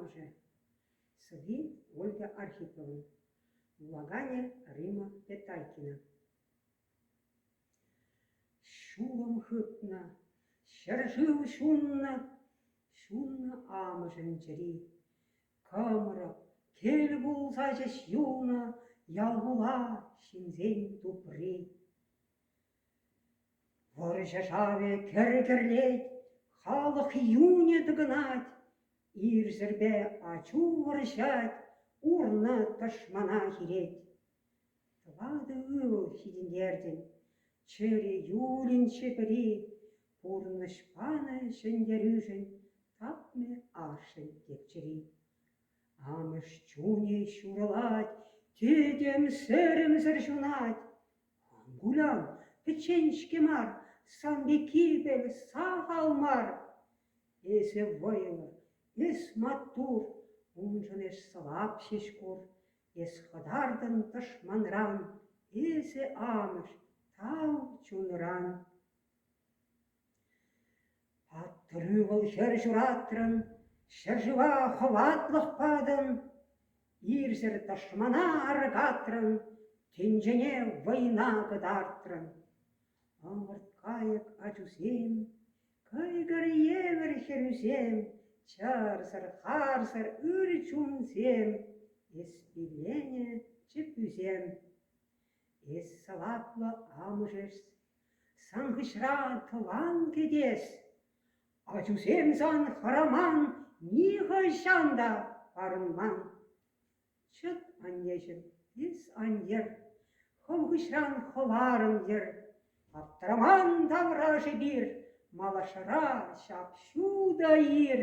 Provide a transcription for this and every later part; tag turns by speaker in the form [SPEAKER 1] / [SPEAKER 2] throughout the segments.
[SPEAKER 1] амже. Сви Ольга Архиповна. Влагание Рима Петайкина. Шулом хыпна, шаржил шунна, шунна амжен жри. Камера, кель булса жеш юна, ялгула шинзен тупри. Варжашаве кер-керлеть, халық юне дыгнать, ирзірбе ачу варшать, урна ташмана хиреть. Твады ыл хидендерден, чыре юлин чепери, пурны шпаны шендерюжен, тапме ашын текчери. Амыш чуне шуралать, тедем сэрем заржунать. Ангулян, печенчки мар, самби кибель, сахалмар. Эсе войла, эс матур, унжанеш слабши шкур, эс ходардын ташманран, эсе амыш, тау чунран. Атрывал хер журатрын, шержива ховатлых падын, ирзер ташмана аргатрын, тенжене война гыдартрын. Амырт кайык ачусем, кайгар евер херюзем, чарсыр харсыр ыр чунсем, эс пилене чепюзем. Эс салатлы амыжес, саңғышра тылан кедес, ачусем сан хараман, ниға жанда арынман. Чыт анежін, ес анер, хылғышран хыларын ер, Аптраман давражы бир, малашара шапшуда ир.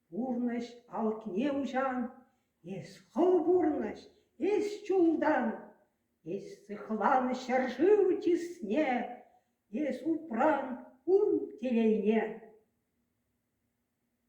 [SPEAKER 1] Бурныш алкне ужан, ес хыл бурныш, ес чулдан, ес сыхлан шаржыв тисне, ес упран ун телейне.